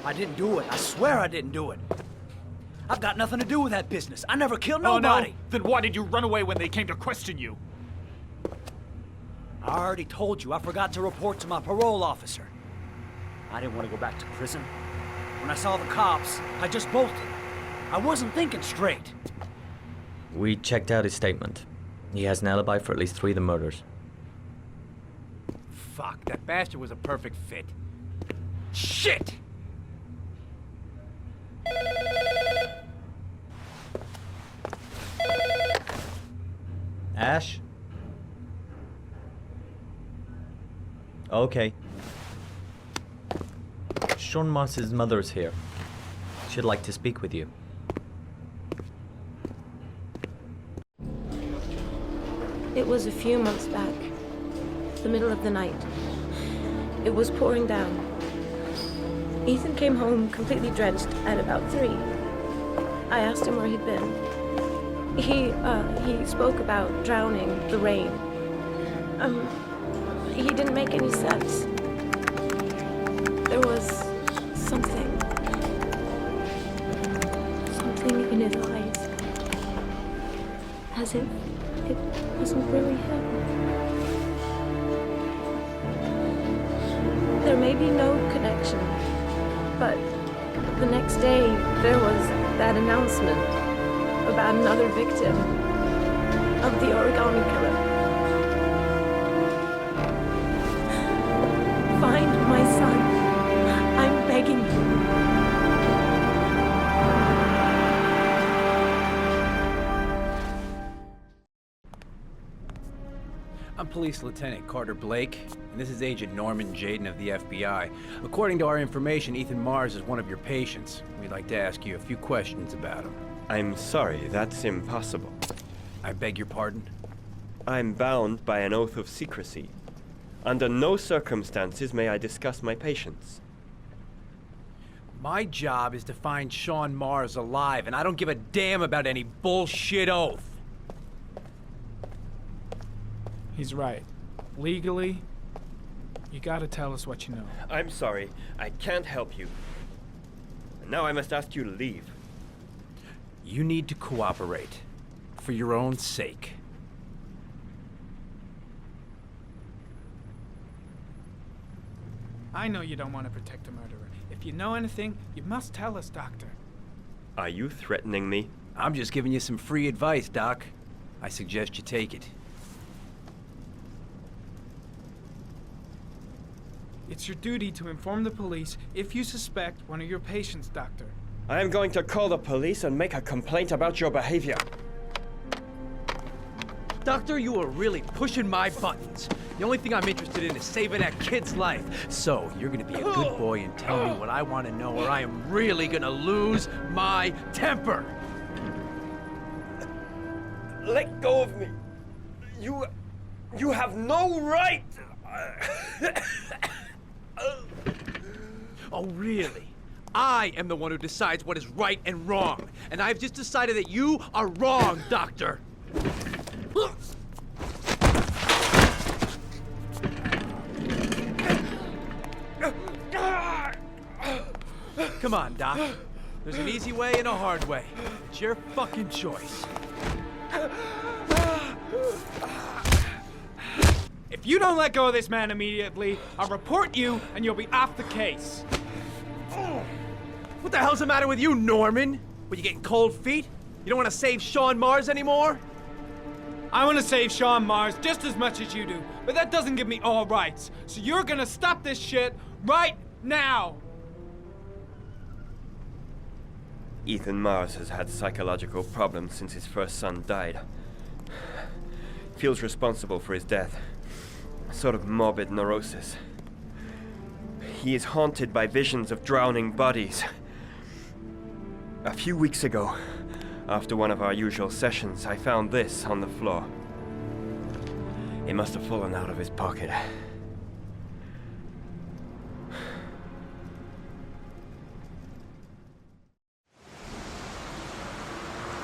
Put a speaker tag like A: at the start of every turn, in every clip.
A: I didn't do it. I swear I didn't do it. I've got nothing to do with that business. I never killed nobody.
B: Oh, no? Then why did you run away when they came to question you?
A: I already told you I forgot to report to my parole officer. I didn't want to go back to prison. When I saw the cops, I just bolted. I wasn't thinking straight.
C: We checked out his statement. He has an alibi for at least 3 of the murders.
A: Fuck, that bastard was a perfect fit. Shit!
C: Ash? Okay. Sean Moss's mother's here. She'd like to speak with you.
D: It was a few months back, the middle of the night. It was pouring down. Ethan came home completely drenched at about 3. I asked him where he'd been. He spoke about drowning, the rain. He didn't make any sense. There was something in his eyes. As if it wasn't really him. There may be no connection, but the next day there was that announcement about another victim of the origami killer. Find my son. I'm begging you.
E: I'm Police Lieutenant Carter Blake, and this is Agent Norman Jaden of the FBI. According to our information, Ethan Mars is one of your patients. We'd like to ask you a few questions about him.
F: I'm sorry, that's impossible.
E: I beg your pardon?
F: I'm bound by an oath of secrecy. Under no circumstances may I discuss my patients.
E: My job is to find Sean Mars alive, and I don't give a damn about any bullshit oath.
B: He's right. Legally, you gotta tell us what you know.
F: I'm sorry, I can't help you. And now I must ask you to leave.
E: You need to cooperate, for your own sake.
B: I know you don't want to protect a murderer. If you know anything, you must tell us, Doctor.
F: Are you threatening me?
E: I'm just giving you some free advice, Doc. I suggest you take it.
B: It's your duty to inform the police if you suspect one of your patients, Doctor.
F: I am going to call the police and make a complaint about your behavior.
A: Doctor, you are really pushing my buttons. The only thing I'm interested in is saving that kid's life. So, you're gonna be a good boy and tell me what I want to know, or I am really gonna lose my temper.
F: Let go of me. You have no right.
A: Oh, really? I am the one who decides what is right and wrong. And I've just decided that you are wrong, Doctor. Come on, Doc. There's an easy way and a hard way. It's your fucking choice.
B: If you don't let go of this man immediately, I'll report you and you'll be off the case.
A: What the hell's the matter with you, Norman? What, you getting cold feet? You don't want to save Sean Mars anymore?
B: I want to save Sean Mars just as much as you do, but that doesn't give me all rights. So you're gonna stop this shit right now.
F: Ethan Mars has had psychological problems since his first son died. Feels responsible for his death. A sort of morbid neurosis. He is haunted by visions of drowning bodies. A few weeks ago, after one of our usual sessions, I found this on the floor. It must have fallen out of his pocket.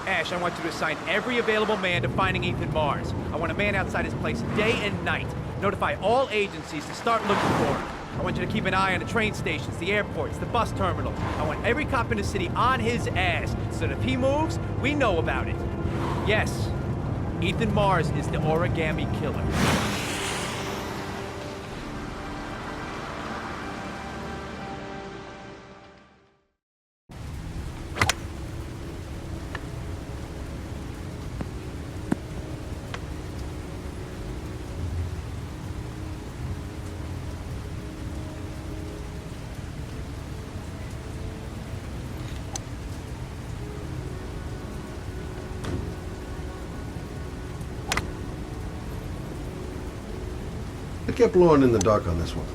A: Ash, I want you to assign every available man to finding Ethan Mars. I want a man outside his place day and night. Notify all agencies to start looking for him. I want you to keep an eye on the train stations, the airports, the bus terminals. I want every cop in the city on his ass, so that if he moves, we know about it. Yes, Ethan Mars is the origami killer.
G: I kept Lauren in the dark on this one.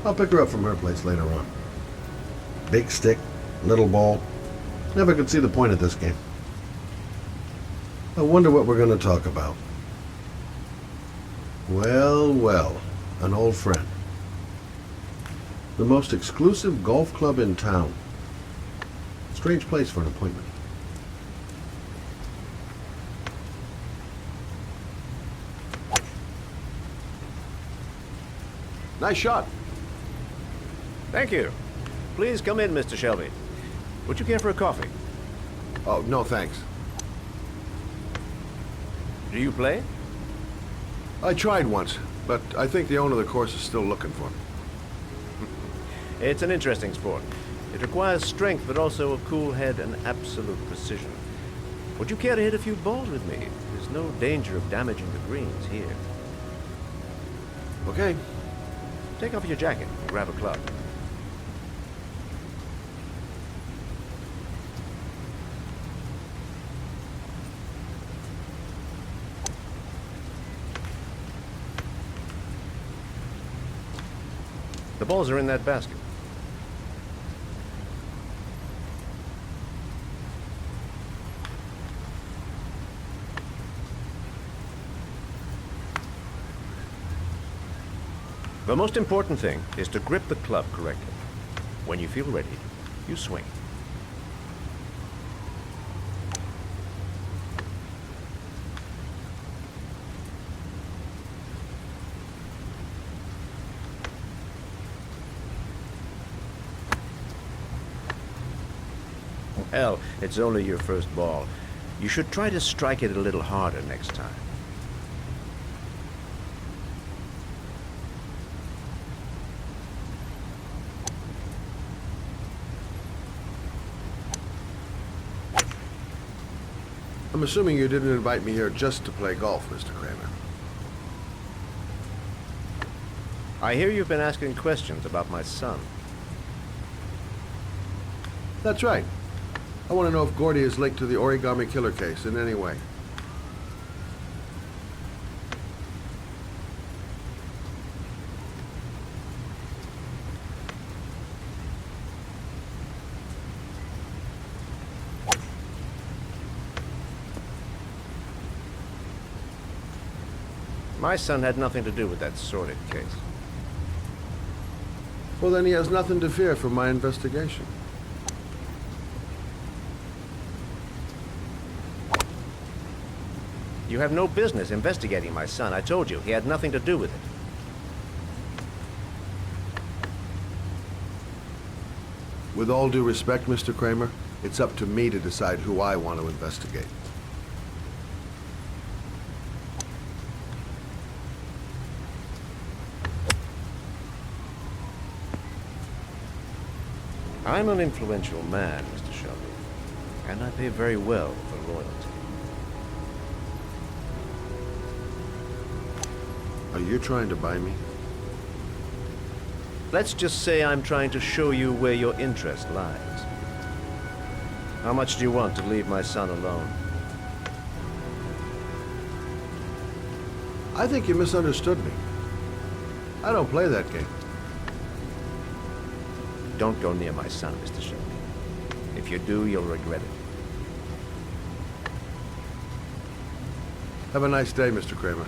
G: I'll pick her up from her place later on. Big stick, little ball. Never could see the point of this game. I wonder what we're going to talk about. Well, well, an old friend. The most exclusive golf club in town. Strange place for an appointment. Nice shot.
H: Thank you. Please come in, Mr. Shelby. Would you care for a coffee?
G: Oh, no thanks.
H: Do you play?
G: I tried once, but I think the owner of the course is still looking for me.
H: It's an interesting sport. It requires strength, but also a cool head and absolute precision. Would you care to hit a few balls with me? There's no danger of damaging the greens here.
G: Okay.
H: Take off your jacket and grab a club. The balls are in that basket. The most important thing is to grip the club correctly. When you feel ready, you swing. Hell, it's only your first ball. You should try to strike it a little harder next time.
G: I'm assuming you didn't invite me here just to play golf, Mr. Kramer.
H: I hear you've been asking questions about my son.
G: That's right. I want to know if Gordy is linked to the origami killer case in any way.
H: My son had nothing to do with that sordid case.
G: Well, then he has nothing to fear from my investigation.
H: You have no business investigating my son. I told you, he had nothing to do with it.
G: With all due respect, Mr. Kramer, it's up to me to decide who I want to investigate.
H: I'm an influential man, Mr. Shelby, and I pay very well for loyalty.
G: Are you trying to buy me?
H: Let's just say I'm trying to show you where your interest lies. How much do you want to leave my son alone?
G: I think you misunderstood me. I don't play that game.
H: Don't go near my son, Mr. Shelby. If you do, you'll regret it.
G: Have a nice day, Mr. Kramer.